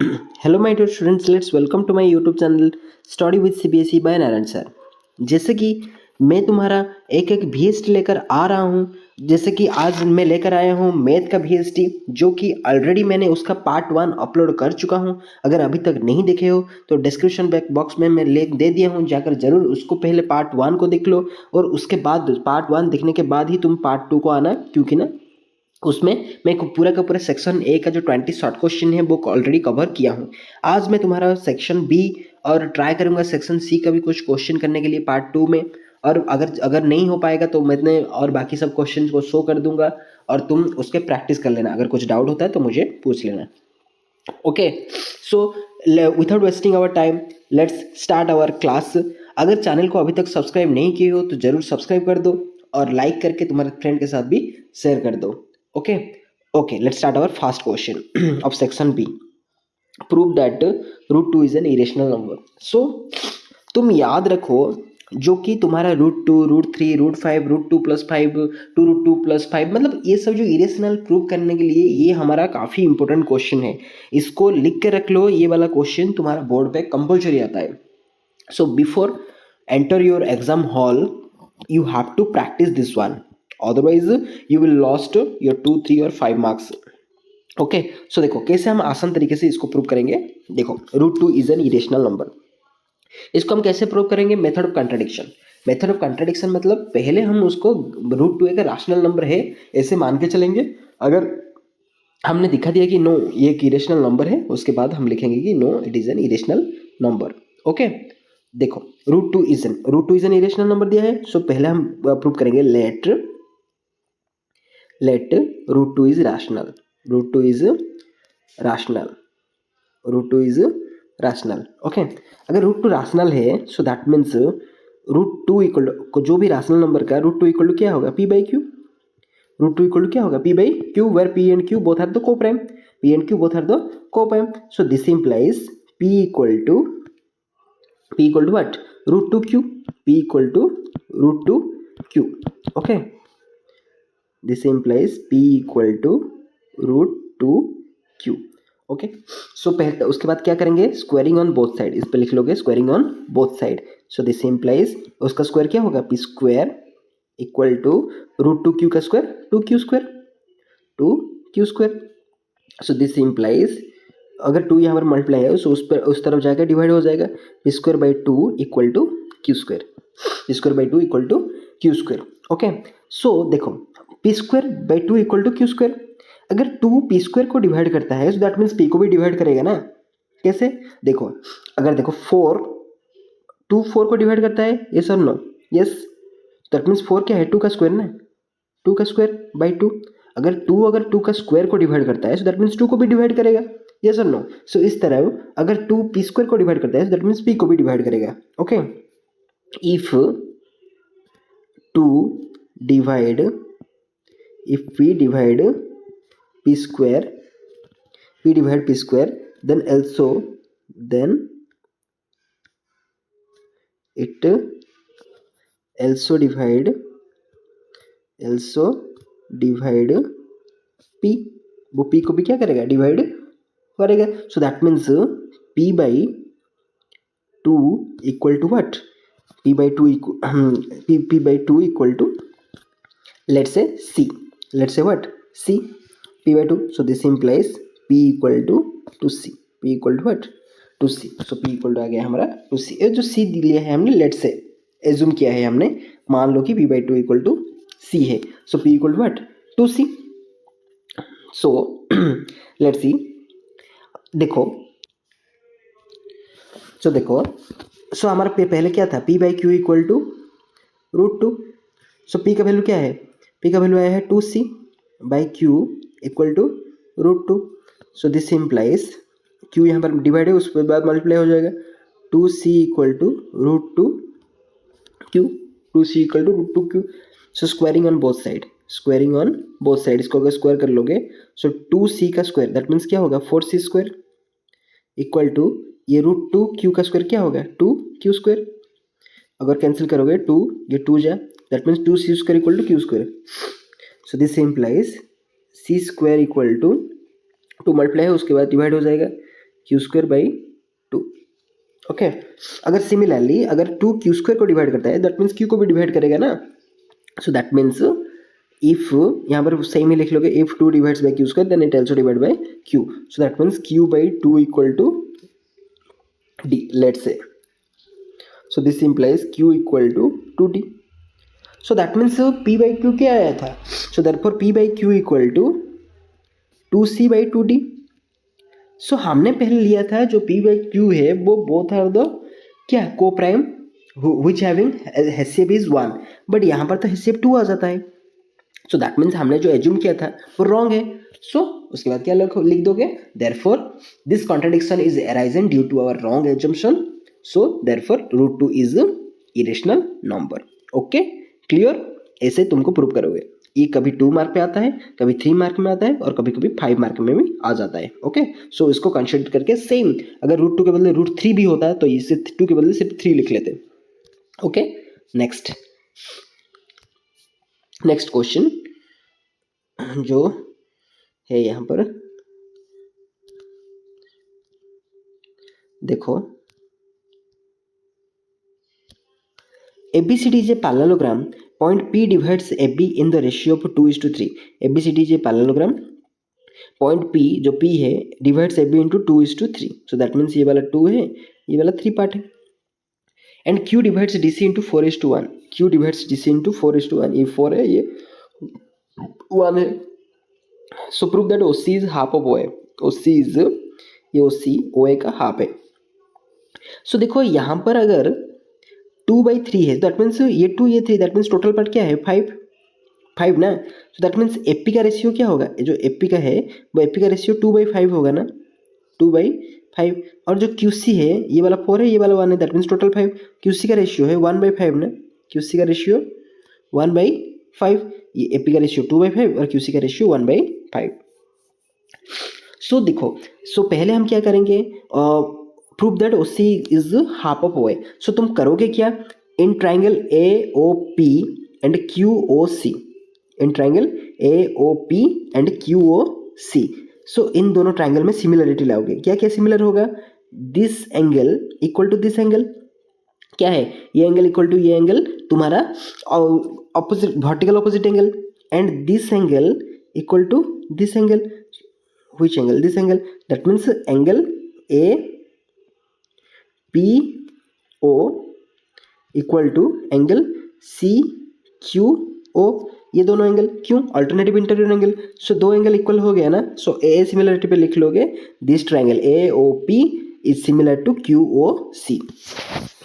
Hello my dear students, let's welcome to my YouTube channel study with CBSE by Narayan sir. जैसे कि मैं तुम्हारा एक एक वीएसटी लेकर आ रहा हूँ। जैसे कि आज मैं लेकर आया हूँ मैथ का वीएसटी, जो कि ऑलरेडी मैंने उसका पार्ट 1 अपलोड कर चुका हूँ। अगर अभी तक नहीं देखे हो तो डिस्क्रिप्शन बॉक्स में मैं लिंक दे दिया हूँ, जाकर जरूर उसको पहले पार्ट 1 को देख लो और उसके बाद पार्ट 1 देखने के बाद ही तुम पार्ट 2 को आना, क्योंकि ना उसमें मैं पूरा का पूरा सेक्शन ए का जो 20 शॉर्ट क्वेश्चन है वो ऑलरेडी कवर किया हूँ। आज मैं तुम्हारा सेक्शन बी और ट्राई करूंगा सेक्शन सी का भी कुछ क्वेश्चन करने के लिए पार्ट 2 में। और अगर अगर नहीं हो पाएगा तो मैंने और बाकी सब क्वेश्चन को शो कर दूंगा और तुम उसके प्रैक्टिस कर लेना। अगर कुछ डाउट होता है तो मुझे पूछ लेना। Okay, so without wasting our time let's start our class. अगर चैनल को अभी तक सब्सक्राइब नहीं किए हो तो जरूर सब्सक्राइब कर दो और लाइक करके तुम्हारे फ्रेंड के साथ भी शेयर कर दो। Okay okay, let's start our first question of section B. Prove that root two is an irrational number. So तुम याद रखो, जो कि तुम्हारा रूट 2, रूट 3, रूट 5, रूट 2 + 5, 2√2 + 5, मतलब ये सब जो इरेशनल प्रूव करने के लिए ये हमारा काफ़ी इंपॉर्टेंट क्वेश्चन है। इसको लिख के रख लो, ये वाला क्वेश्चन तुम्हारा बोर्ड पे कंपल्सरी आता है। So before enter your exam hall, you have to practice this one. Otherwise, you will lost your 2, 3 और 5 marks. ओके, सो देखो कैसे हम आसान तरीके से इसको प्रूव करेंगे। देखो, root 2 is an irrational number. इसको हम कैसे प्रूव करेंगे? Method of contradiction. Method of contradiction मतलब पहले हम उसको रूट 2 एक रैशनल नंबर है ऐसे मान के चलेंगे। अगर हमने दिखा दिया कि नो ये एक इरेशनल नंबर है, उसके बाद हम लिखेंगे कि no it is an irrational number. Okay, देखो root two is an irrational number दिया है। सो पहले हम प्रूव करेंगे let root two is rational. Root two is rational. Root two is rational. Okay, अगर रूट टू रैशनल है so that means root two equal को जो भी रैशनल नंबर का रूट टू इक्वल टू क्या होगा? P by q. Root two equal to क्या होगा? P by q, where p and q both are the coprime. P and q both are the coprime. So this implies p equal to what? Root 2 q. P equal to root 2 q. Okay, this implies P equal to root 2 q. Okay, so पहले उसके बाद क्या करेंगे? Squaring on both side. इस पे लिख लोगे squaring on both side. So this implies उसका स्क्वायर क्या होगा? P square equal to root 2 q का square, 2q square, 2q square. So this implies अगर 2 यहाँ पर मल्टीप्लाई है तो उस तरफ जाकर डिवाइड हो जाएगा। P square by 2 equal to q square. P square by 2 equal to q square. Okay, so देखो p square by 2 equal to q square. अगर 2 पी स्क्वायर को डिवाइड करता है तो दैट मीन्स पी को भी डिवाइड करेगा ना। कैसे? देखो, अगर देखो 2 4 को डिवाइड करता है, यस और नो? यस, दैट मीन्स 4 क्या है? 2 का स्क्वायर ना, 2 का स्क्वायर बाई 2। अगर 2 का स्क्वायर को डिवाइड करता है तो दैट मीन्स 2 को भी डिवाइड करेगा। यस और नो? सो इस तरह अगर 2 पी स्क्वायर को डिवाइड करता है तो दैट मीन्स पी को भी डिवाइड करेगा। Okay, if 2 divide if we divide p square, p divide p square, then it also divide p, वो p को भी क्या करेगा? डिवाइड करेगा। So that means p by 2 equal to what? p by 2 equal to let's say c, let's say what? c, p by 2. So this implies p equal to c, p equal to what? to c. So p equal to आ गया हमारा to c। ये जो c लिया है हमने, let's say assume किया है हमने, मान लो कि p by 2 equal to c है। So p equal to what? to c. So let's see, देखो, so हमारा पहले क्या था? p by q equal to root 2। So p का वैल्यू क्या है? p का वैल्यू आया है 2c by q equal to root 2। So this implies q यहाँ पर डिवाइड है, उसके बाद मल्टीप्लाई हो जाएगा। 2c equal to root 2 q, 2c equal to root 2 q। So squaring on both side, squaring on both side, इसको अगर square कर लोगे सो 2c का स्क्वायर दैट मीन्स क्या होगा? 4c स्क्वायर इक्वल टू ये रूट 2 q का स्क्वायर क्या होगा? 2q square. अगर कैंसिल करोगे 2, ये 2 जा, that means 2c square equal to q square. So this implies c square equal to 2 multiply है, उसके बाद डिवाइड हो जाएगा, क्यू स्क्वायर बाई 2। ओके, अगर सिमिलरली अगर 2 क्यू स्क्वायर को डिवाइड करता है दैट मीन्स क्यू को भी डिवाइड करेगा ना। सो दैट मीन्स इफ यहाँ पर सेम ही लिख लोगे, if 2 divides by q square then it also divide by q. So that means q by 2 equal to D, let's say. So this implies q equal to 2d। So that means p by q क्या आया था? So therefore p by q equal to 2c by 2d। सो हमने पहले लिया था जो p by Q है वो बोथ आर द क्या को prime which having HCF is 1, but यहाँ पर तो HCF 2 आ जाता है। सो दैट मीन्स हमने जो एज्यूम किया था वो रॉन्ग है। सो उसके बाद क्या लिख दोगे? Therefore this contradiction is arisen due to our wrong assumption, so therefore √2 is irrational number. Okay, clear? ऐसे तुमको प्रूव करोगे। ये कभी 2 मार्क पे आता है, कभी 3 मार्क में आता है और कभी कभी 5 मार्क में भी आ जाता है। ओके, सो इसको कंसिडर करके सेम अगर √2 के बदले √3 भी होता है तो इसे 2 के बदले सिर्फ 3 लिख लेते। ओके, नेक्स्ट क्वेश्चन जो है यहाँ पर देखो, ABCD is a parallelogram. Point P divides AB in the ratio of 2:3. ABCD is a parallelogram. Point P जो P है divides AB into 2:3. So that means ये वाला 2 है, ये वाला 3 पार्ट है। And Q divides DC into 4:1. Q divides DC into 4:1. ये 4 है, ये 1 है। So prove that OC is half of OA. OC is ये OC OA का हाफ है। So देखो यहाँ पर अगर 2/3 है दैट मीन्स ये 2 ये 3 दैट मीन्स टोटल पार्ट क्या है 5 ना। सो दैट मीन्स एपी का रेशियो क्या होगा? जो एपी का है वो एपी का रेशियो 2/5 होगा ना, 2/5। और जो क्यूसी है ये वाला 4 है, ये वाला 1 है, दैट मीन्स टोटल 5। क्यूसी का रेशियो है 1/5 ना, क्यूसी का रेशियो 1/5। ये एपी का रेशियो 2/5 और क्यूसी का रेशियो 1/5। सो देखो, सो पहले हम क्या करेंगे? Prove that OC is half of OA। So तुम करोगे क्या? In triangle AOP and QOC, in triangle AOP and QOC, so इन दोनों ट्राइंगल में सिमिलरिटी लाओगे। क्या क्या सिमिलर होगा? This angle equal to this angle, क्या है? ये एंगल इक्वल टू ये एंगल तुम्हारा opposite vertical opposite angle, and this angle equal to this angle. which angle? This angle. That means angle APO equal to angle CQO। ये दोनों angle क्यों? Alternative interior angle. सो दो angle equal हो गया ना। सो ए similarity पे लिख लोगे this triangle AOP is similar to QOC।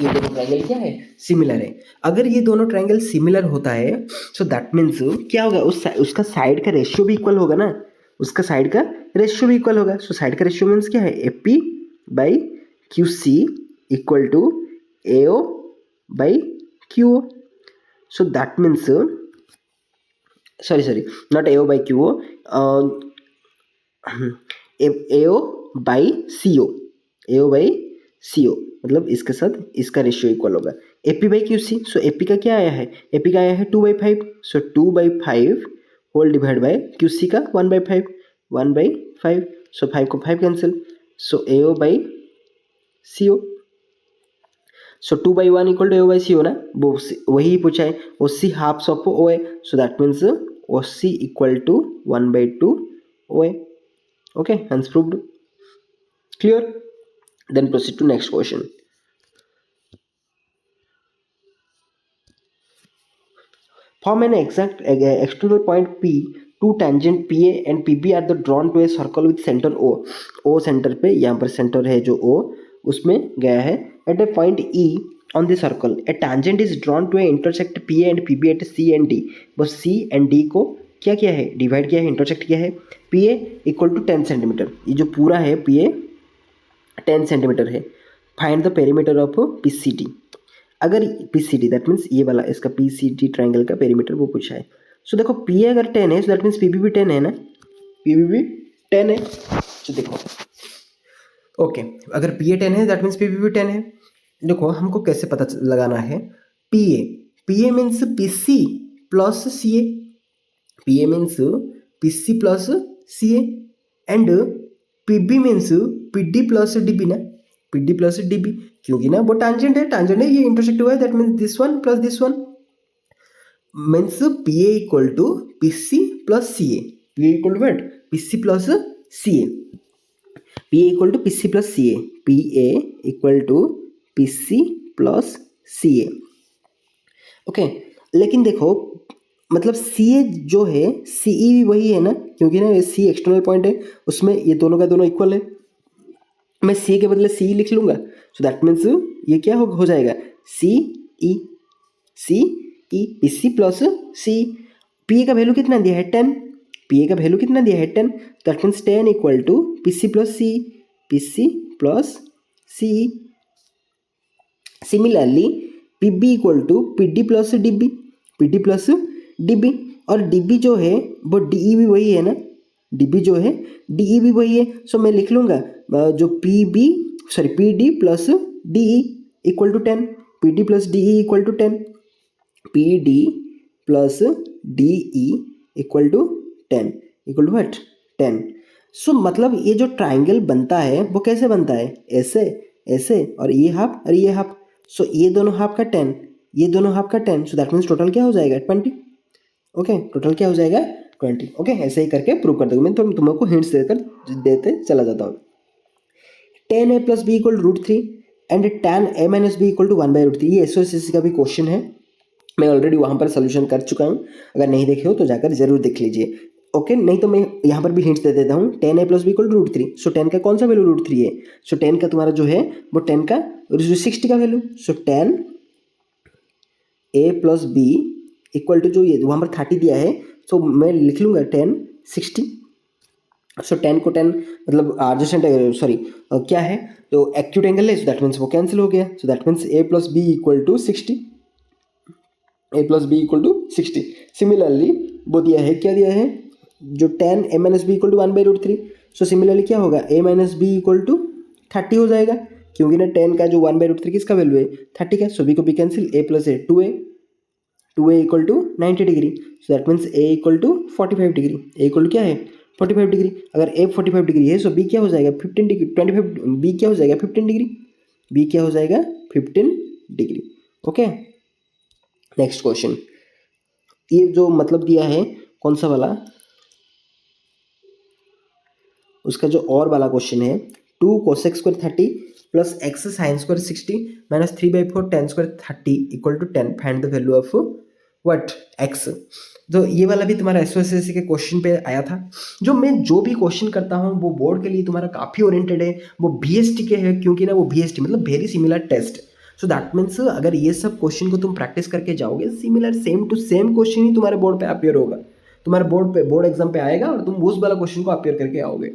ये दोनों ट्राइंगल क्या है? सिमिलर है। अगर ये दोनों ट्राइंगल सिमिलर होता है सो दैट मीन्स क्या होगा? उसका साइड का रेशियो भी इक्वल होगा ना, उसका साइड का रेशियो भी इक्वल होगा। सो साइड का रेशियो मीन्स क्या है? AP by QC equal to AO by QO। So that means sorry not AO by QO, AO by CO, AO by CO मतलब इसके साथ इसका रेशियो इक्वल होगा AP by QC। So AP का क्या आया है? AP का आया है 2/5। So 2/5 whole divide by QC का 1/5। सो 5 को 5 cancel. So AO by CO। So 2/1 equal to AO by CO ना, वो वही पूछा है। OC halves of OA, so that means OC equal to 1/2 OA। Okay, hence proved। Clear? Then proceed to next question. Form an exact external point P, two tangent PA and PB are the drawn to a circle with center O। O center पे, यहाँ पर center है जो O उसमें गया है। At a point E on the circle, a tangent is drawn to a intersect PA and PB at C and D। बस C and D को क्या किया है? डिवाइड किया है, इंटरसेक्ट किया है। PA इक्वल टू 10 सेंटीमीटर, ये जो पूरा है PA 10 सेंटीमीटर है। Find the perimeter of PCD। अगर PCD दैट मीन्स ये वाला इसका PCD ट्राइंगल का पेरीमीटर वो पूछा है। सो देखो PA अगर 10 है सो दैट मीन्स PB भी 10 है ना, PB भी 10 है। तो देखो ओके, अगर PA 10 है दैट मीन्स PB भी 10 है। देखो हमको कैसे पता लगाना है? PA means PC plus CA, PA means PC plus CA and PB means PD plus DB ना, पीडी प्लस डीबी, क्योंकि ना वो टांजेंट है, ये इंटरसेक्ट हुआ है, that means this one plus this one means P A equal to P C plus C A, P A equal to what, P C plus C A, P A equal to P C plus C A, P A equal to P C plus C A. Okay, लेकिन देखो मतलब सी ए जो है सी ई भी वही है ना, क्योंकि ना सी एक्सटर्नल पॉइंट है, उसमें ये दोनों का दोनों इक्वल है, मैं सी के बदले सी लिख लूंगा, सो दैट मीन्स ये क्या हो जाएगा, C E, C E P C plus C. P A का वैल्यू कितना दिया है 10, पी ए का वैल्यू कितना दिया है 10, that means 10 equal to P C plus C, P C plus C. Similarly P B equal to P D plus D B, P D plus D B, और D B जो है वो D E भी वही है ना, D B जो है डी ई भी वही है, सो मैं लिख लूँगा जो P B sorry P D plus D E equal to 10, P D plus D E equal to 10, P D plus D E equal to 10 equal to what 10। So मतलब ये जो ट्राइंगल बनता है वो कैसे बनता है, ऐसे ऐसे और ये हाफ और ये हाफ, सो ये दोनों हाफ का 10, ये दोनों हाफ का 10, सो दैट मीन्स टोटल क्या हो जाएगा 20। ओके, टोटल क्या हो जाएगा 20। ओके, ऐसे ही करके प्रूव कर दूंगा, मैं तुमको हिंट्स देते चला जाता हूँ। tan a plus B equal to root three and tan a minus B equal to 1/√3, ये एसओसीसी का भी क्वेश्चन है, मैं ऑलरेडी वहाँ पर सोल्यूशन कर चुका हूँ, अगर नहीं देखे हो तो जाकर जरूर देख लीजिए। ओके, नहीं तो मैं यहाँ पर भी हिंट्स दे देता हूँ, tan a plus B equal to root three, so 10 का कौन सा वैल्यू √3 है, सो 10 का तुम्हारा जो है वो 10 का 60 का value, so tan a plus B equal to जो ये वहाँ पर 30 दिया है, सो मैं लिख लूँगा 10 60, सो 10 को 10 मतलब एडजेसेंट सॉरी क्या है तो एक्यूट एंगल है, सो दैट मीन्स वो कैंसिल हो गया, so that means a plus B equal to 60, A plus B equal to 60। Similarly वो दिया है, क्या दिया है, जो tan a minus B equal to 1/√3, so similarly क्या होगा a minus B equal to 30 हो जाएगा, क्योंकि ना 10 का जो 1/√3 किसका वैल्यू है 30 का, सो बी को भी cancel, a plus A 2a equal to 90 degree, so that means a equal to 45 degree, a equal to क्या है 45 डिग्री, अगर a 45 डिग्री है सो b क्या हो जाएगा 15 डिग्री, 25 b क्या हो जाएगा 15 डिग्री, b क्या हो जाएगा 15 डिग्री। ओके, नेक्स्ट क्वेश्चन, ये जो मतलब दिया है कौन सा वाला, उसका जो और वाला क्वेश्चन है 2 cosec square 30 plus x sine square 60 minus 3/4 tan square 30 equal to 10, find the value of what x। तो ये वाला भी तुम्हारा एसओएससी के क्वेश्चन पे आया था, जो भी क्वेश्चन करता हूँ वो बोर्ड के लिए तुम्हारा काफ़ी ओरिएंटेड है, वो बीएसटी के है, क्योंकि ना वो बीएसटी मतलब very similar test, so that means अगर ये सब क्वेश्चन को तुम प्रैक्टिस करके जाओगे similar same to same question ही तुम्हारे बोर्ड पे अपियर होगा, तुम्हारे बोर्ड एग्जाम पे आएगा और तुम उस वाला क्वेश्चन को अपियर करके आओगे।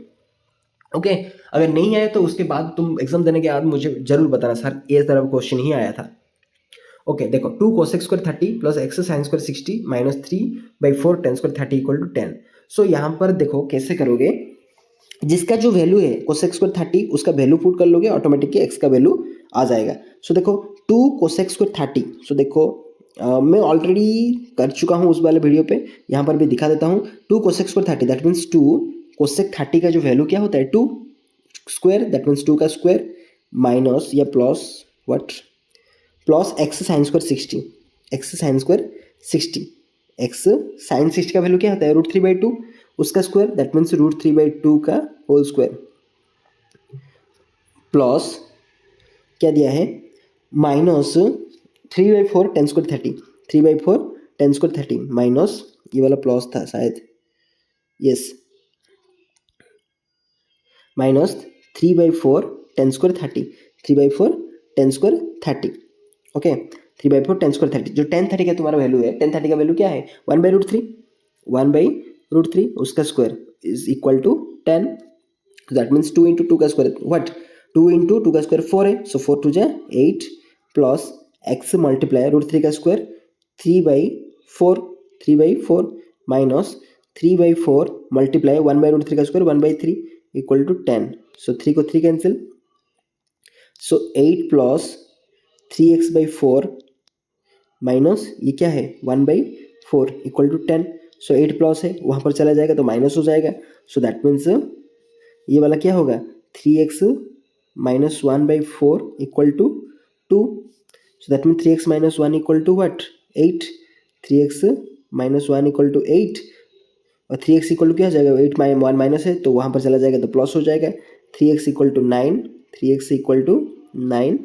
ओके, अगर नहीं आए तो उसके बाद तुम एग्जाम देने के बाद मुझे जरूर बताना सर ये तरह क्वेश्चन ही आया था। ओके, देखो 2 cosec square 30 plus x sine square 60 minus 3/4 tan square 30 equal to 10। So यहाँ पर देखो कैसे करोगे, जिसका जो वैल्यू है cosec स्क्वायर 30 उसका वैल्यू पुट कर लोगे, ऑटोमेटिकली x का वैल्यू आ जाएगा। सो देखो 2 cosec स्क्वायर 30, सो देखो मैं ऑलरेडी कर चुका हूँ उस वाले वीडियो पे, यहाँ पर भी दिखा देता हूँ। 2 cosec square 30 that means 2 cosec 30 का जो वैल्यू क्या होता है 2 स्क्वायर, दैट मीन्स 2 का स्क्वायर माइनस या plus what plus X sine square 60, X sine square 60, X sine 60 का वैल्यू क्या होता है √3/2 उसका स्क्वायर, दैट मीन्स √3/2 का होल स्क्वायर, प्लस क्या दिया है minus 3/4 tan square 30, 3/4 tan square 30 minus ये वाला प्लस था शायद, yes minus 3/4 tan square 30, 3/4 tan square 30। Okay, 3/4 tan square 30, जो tan 30 का तुम्हारा वैल्यू है, tan 30 का वैल्यू क्या है 1/√3, 1/√3 उसका square is equal to 10, that means 2 into 2 का स्क्वायर व्हाट 2 इंटू 2 का स्क्वायर 4 है, सो 4 टू जा 8 प्लस एक्स मल्टीप्लाई √3 का स्क्वायर 3/4 माइनस 3/4 मल्टीप्लाई 1/√3 का स्क्वायर 1/3 इक्वल टू 10, सो 3 को 3 कैंसिल, सो 8 प्लस 3x/4 माइनस ये क्या है 1/4 इक्वल टू 10, सो 8 प्लस है वहाँ पर चला जाएगा तो माइनस हो जाएगा, सो दैट मीन्स ये वाला क्या होगा 3x minus 1 by 4 equal to 2. So that means 3x minus 1 equal to what 8. 3x minus 1 equal to 8 और 3x इक्वल टू क्या हो जाएगा 8 1 माइनस है तो वहाँ पर चला जाएगा तो प्लस हो जाएगा 3x equal to 9. 3x equal to 9.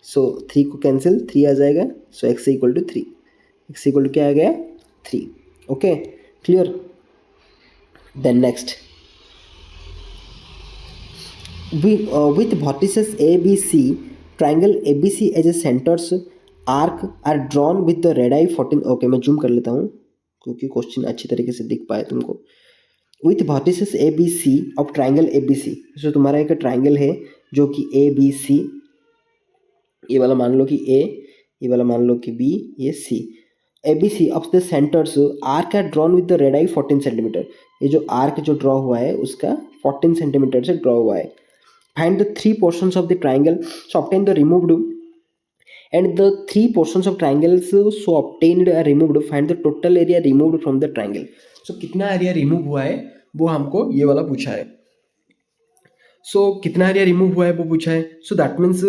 So 3 को कैंसिल 3 आ जाएगा. So x equal to 3. x equal to क्या आ गया 3. Okay clear. Then next with vertices ABC, triangle ABC as a centers arc are drawn with the radii 14. Okay मैं zoom कर लेता हूँ क्योंकि क्वेश्चन अच्छी तरीके से दिख पाए तुमको. With vertices ABC of triangle ABC. जो तुम्हारा एक ट्राइंगल है जो कि ABC, ये वाला मान लो कि A, ये वाला मान लो कि B, ये C. ABC of the centres arc are drawn with the radii 14 centimetre. ये जो आर्क जो ड्रॉ हुआ है उसका 14 सेंटीमीटर से ड्रॉ हुआ है. Find the three portions of the triangle. So obtain the removed and the three portions of triangles so obtained are removed. Find the total area removed from the triangle. So कितना area remove हुआ है वो हमको ये वाला पूछा है. सो कितना एरिया रिमूव हुआ है वो पूछा है. सो दैट मीन्स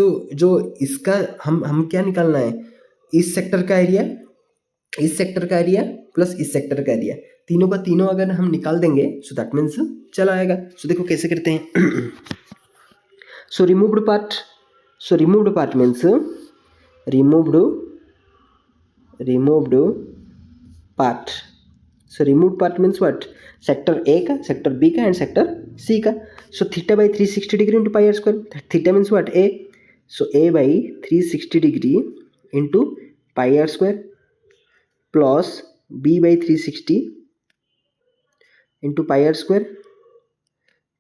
जो इसका हम क्या निकालना है इस सेक्टर का एरिया, इस सेक्टर का एरिया प्लस इस सेक्टर का एरिया, तीनों का तीनों अगर हम निकाल देंगे सो दैट मीन्स चला आएगा. सो देखो कैसे करते हैं. So removed part means removed part. So removed part means what? Sector A का, sector B का and sector C का. So theta by 360 degree into pi r square. Theta means what? A. So A by 360 degree into pi r square plus B by 360 into pi r square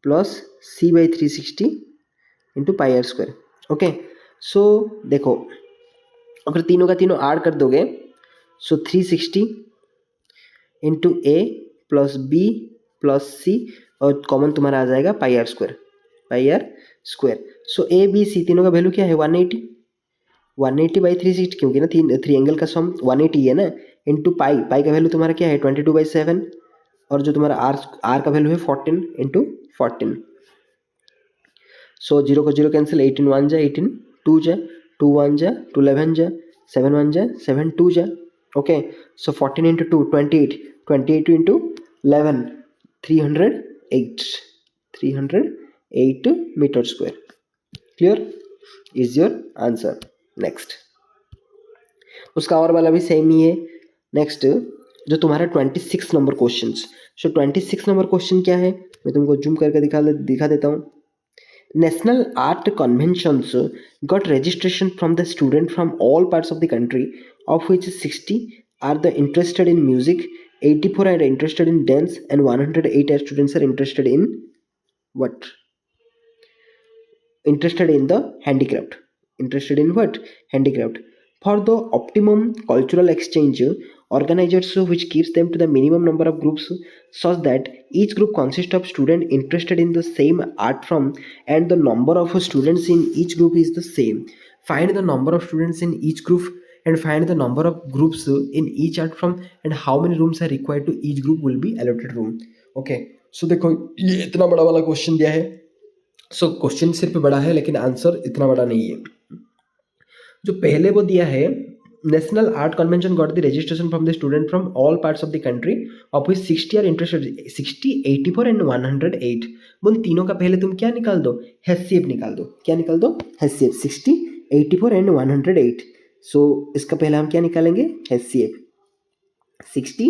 plus C by 360 into pi r square. Okay so देखो अगर तीनों का तीनों add कर दोगे so 360 into A plus B plus C और common तुम्हारा आ जाएगा pi r square. So A B C तीनों का वैल्यू क्या है 180 बाई 360 क्योंकि ना थ्री एंगल का सम 180 है ना इंटू पाई का वैल्यू तुम्हारा क्या है 22/7 और जो तुम्हारा आर का वैल्यू है 14 इंटू 14. सो 0 को 0 कैंसिल 18 1 जा 18 2 जा 2 1 जा 2 11 जा 7 1 जा 7 2 जा. Okay so 14 into 2 28 into 11 308 metre square. Clear is your answer. Next उसका और वाला भी सेम ही है. नेक्स्ट जो तुम्हारा 26 नंबर क्वेश्चन. सो 26 नंबर क्वेश्चन क्या है मैं तुमको जूम करके दिखा देता हूँ. National art conventions got registration from the student from all parts of the country, of which 60 are the interested in music, 84 are interested in dance, and 108 students are interested in what? Interested in the handicraft. Interested in what? Handicraft. For the optimum cultural exchange, organizers which keeps them to the minimum number of groups such that each group consists of students interested in the same art form and the number of students in each group is the same. Find the number of students in each group and find the number of groups in each art form and how many rooms are required to each group will be allotted room. Okay, so देखो ये इतना बड़ा वाला question दिया है. So question सिर्फ बड़ा है लेकिन आंसर इतना बड़ा नहीं है. जो पहले वो दिया है national art convention got the registration from the student from all parts of the country of which 60 are interested 60 84 and 108. उन तीनों का पहले तुम क्या निकाल दो HCF निकाल दो. क्या निकाल दो HCF 60 84 एंड 108. सो इसका पहले हम क्या निकालेंगे HCF 60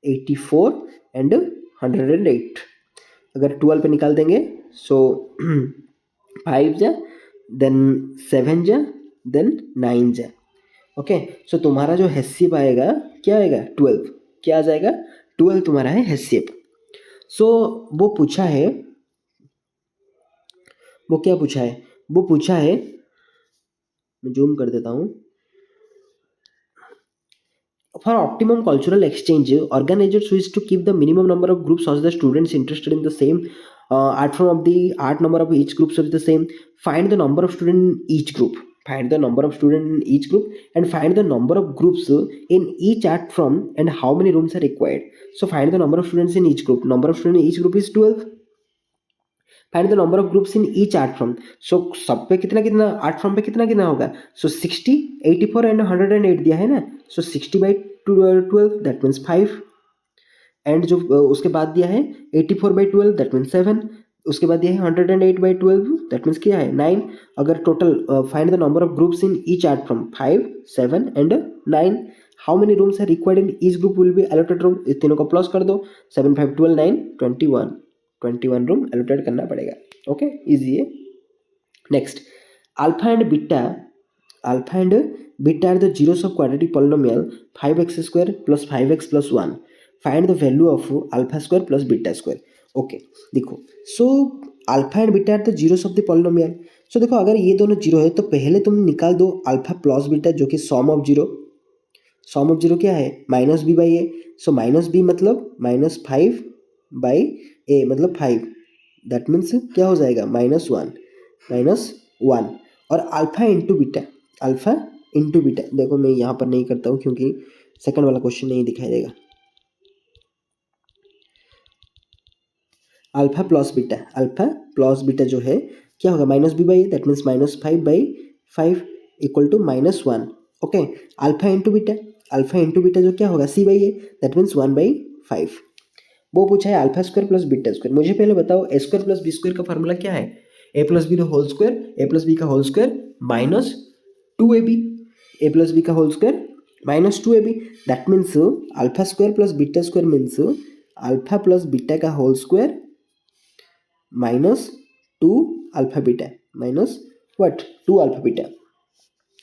84 एंड 108. अगर 12 पे निकाल देंगे सो 5 जा देन 7 जा देन 9 जा. ओके सो तुम्हारा जो HCF आएगा क्या आएगा 12. क्या आ जाएगा 12 तुम्हारा है HCF. सो वो पूछा है वो क्या पूछा है वो पूछा है मैं जूम कर देता हूँ. For optimum cultural exchange, organizers wish to keep the minimum number of groups such that students interested in the same art form of the art number of each group is the same. Find the number of students in each group. Find the number of students in each group and find the number of groups in each art form and how many rooms are required. So find the number of students in each group. Number of students in each group is 12. Find the number of groups in each art form. So सब पे कितना कितना, art form पे कितना कितना होगा, सो 60, 84 and 108 दिया है ना, सो 60/12 दैट मीन्स 5, एंड जो उसके बाद दिया है 84/12 दैट मीन्स 7, उसके बाद दिया है 108/12 दैट मीन्स क्या है 9। अगर total find the number of groups in each art from 5, 7 and 9, how many rooms are required in each group will be allotted room, इस तीनों को प्लस कर दो, 7, 5, 12, 9, 21 रूम अलॉटेड करना पड़ेगा। ओके, इजी है। Next, alpha and beta are the zeros of quadratic polynomial 5x² + 5x + 1, find the value of alpha square plus beta square. Okay, देखो, so alpha and beta are the zeros of the polynomial. So देखो, अगर ये दोनों zero है तो पहले तुम निकाल दो अल्फा प्लस बीटा, जो कि सम ऑफ जीरो क्या है -b/a। सो -b मतलब -5/a मतलब 5, दैट मीन्स क्या हो जाएगा -1 और अल्फा इंटू बीटा, देखो मैं यहाँ पर नहीं करता हूँ क्योंकि सेकंड वाला क्वेश्चन नहीं दिखाई देगा। अल्फा प्लस बीटा जो है क्या होगा -b/a that means -5/5 equal to -1। Okay, alpha into beta जो क्या होगा c/a दैट मीन्स 1/5। वो पूछा है alpha square plus beta square. मुझे पहले बताओ A square plus B square का फॉर्मूला क्या है, a प्लस बी का whole square minus 2ab, a plus B का whole square minus 2ab, that means alpha square plus beta square means alpha plus beta का whole square minus 2 alpha beta minus what 2 alpha beta.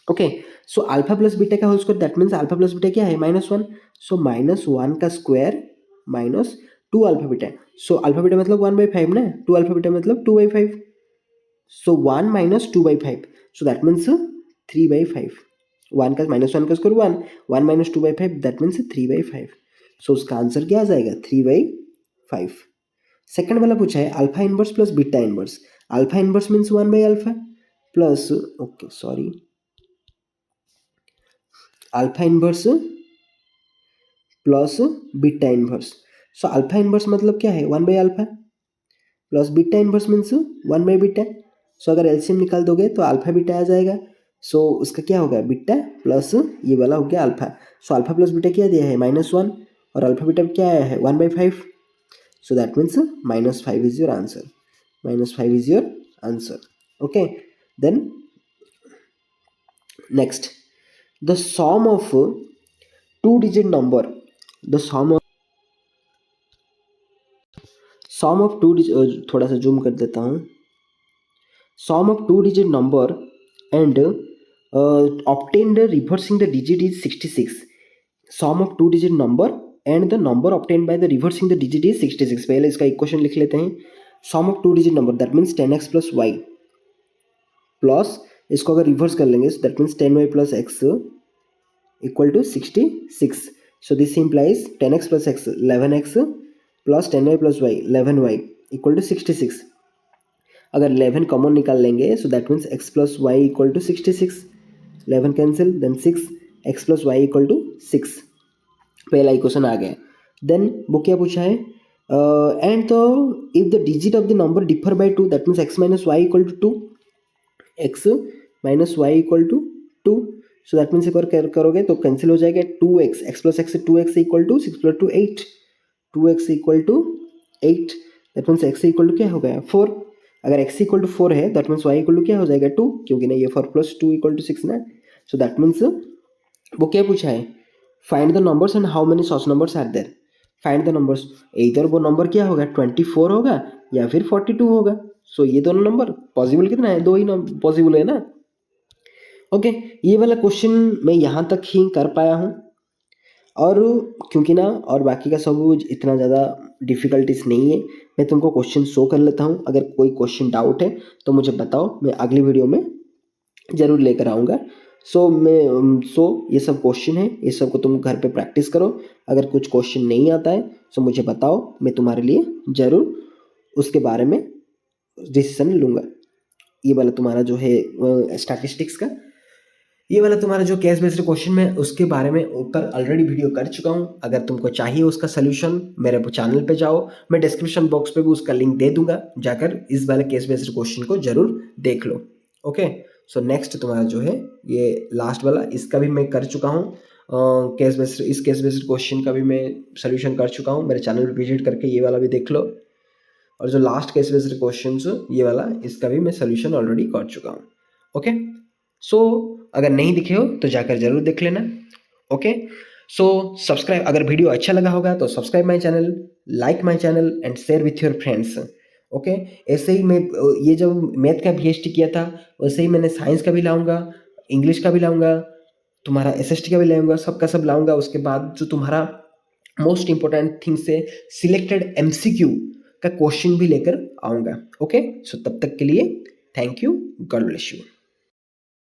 Okay, so alpha plus beta का whole square that means alpha plus beta क्या है -1, सो -1 का square minus 2 alpha beta. So alpha beta मतलब 1/5 ना, 2 alpha beta मतलब 2/5, सो 1 minus 2/5, so that means 3/5। 1 का -1 का square 1, 1 minus 2/5 that means 3/5। सो उसका आंसर क्या आ जाएगा 3/5। सेकंड वाला पूछा है alpha inverse plus beta inverse. Alpha inverse means 1/अल्फा plus alpha inverse plus beta inverse. So alpha inverse मतलब क्या है 1/अल्फा प्लस बीटा इनवर्स मीन्स 1/बीटा। सो अगर एलसीएम निकाल दोगे तो अल्फा बीटा आ जाएगा। सो उसका क्या होगा बीटा प्लस ये वाला हो गया अल्फा। सो अल्फा प्लस बीटा क्या दिया है -1 और अल्फा बीटा क्या आया है 1/5। So that means -5 is your answer. -5 is your answer. Okay. Then next, the sum of two-digit number. The sum of two digit थोड़ा सा जूम कर देता हूँ. Sum of two-digit number and obtained reversing the digit is 66. Sum of two-digit number and the number obtained by the reversing the digit is 66. पहले इसका equation लिख लेते हैं. Sum of two digit number that means 10x plus y plus इसको अगर reverse कर लेंगे that means 10y plus x equal to 66. So this implies 10x plus x 11x plus 10y plus y 11y equal to 66. अगर 11 common निकाल लेंगे so that means x plus y equal to 66. 11 cancel then 6 x plus y equal to 6. पहला equation आ गया. Then वो क्या पूछा है and तो if the digit of the number differ by 2 that means x minus y equal to 2, x minus y equal to 2. So that means एक बार करोगे तो कैंसिल हो जाएगा 2x, x plus x 2x equal to 6 plus 2 8, 2x equal to 8. That means x equal to क्या हो गया 4. अगर x इक्वल टू 4 है that means y equal to क्या हो जाएगा 2, क्योंकि ना ये 4 प्लस 2 इक्वल टू 6 ना. सो दैट मीन्स वो क्या पूछा है find the numbers and how many such numbers are there. Find the numbers, इधर वो नंबर क्या होगा 24 होगा या फिर 42 होगा. सो ये दोनों नंबर पॉसिबल कितना है, दो ही पॉसिबल है ना. ओके, ये वाला क्वेश्चन मैं यहाँ तक ही कर पाया हूँ और क्योंकि ना और बाकी का सब इतना ज़्यादा डिफ़िकल्टीज नहीं है. मैं तुमको क्वेश्चन शो कर लेता हूँ. अगर कोई क्वेश्चन डाउट है तो मुझे बताओ, मैं अगली वीडियो में ज़रूर लेकर आऊँगा. सो ये सब क्वेश्चन है, ये सब को तुम घर पे प्रैक्टिस करो. अगर कुछ क्वेश्चन नहीं आता है तो मुझे बताओ, मैं तुम्हारे लिए ज़रूर उसके बारे में डिसीजन लूँगा. ये वाला तुम्हारा जो है स्टैटिस्टिक्स का ये वाला तुम्हारा जो केस बेस्ड क्वेश्चन में उसके बारे में ऊपर ऑलरेडी वीडियो कर चुका हूँ। अगर तुमको चाहिए उसका सोल्यूशन मेरे चैनल पे जाओ, मैं डिस्क्रिप्शन बॉक्स पे भी उसका लिंक दे दूंगा, जाकर इस वाले केस बेस्ड क्वेश्चन को जरूर देख लो। ओके, सो नेक्स्ट तुम्हारा जो है ये लास्ट वाला, इसका भी मैं कर चुका हूँ केस बेस्ड, इस केस बेस्ड क्वेश्चन का भी मैं सोल्यूशन कर चुका हूँ। मेरे चैनल पर विजिट करके ये वाला भी देख लो। और जो लास्ट केस बेस्ड क्वेश्चन ये वाला, इसका भी मैं सोल्यूशन ऑलरेडी कर चुका हूँ। ओके, सो अगर नहीं दिखे हो तो जाकर जरूर देख लेना। ओके, सो सब्सक्राइब, अगर वीडियो अच्छा लगा होगा तो subscribe my channel, like my channel and share with your friends. Okay, ऐसे ही मैं ये जब मैथ का PhD किया था वैसे ही मैंने साइंस का भी लाऊंगा, इंग्लिश का भी लाऊंगा, तुम्हारा SST का भी लाऊंगा, सबका सब लाऊंगा। उसके बाद जो तुम्हारा मोस्ट इंपॉर्टेंट थिंग से सिलेक्टेड MCQ का क्वेश्चन भी लेकर आऊंगा। ओके, सो तब तक के लिए thank you, God bless you.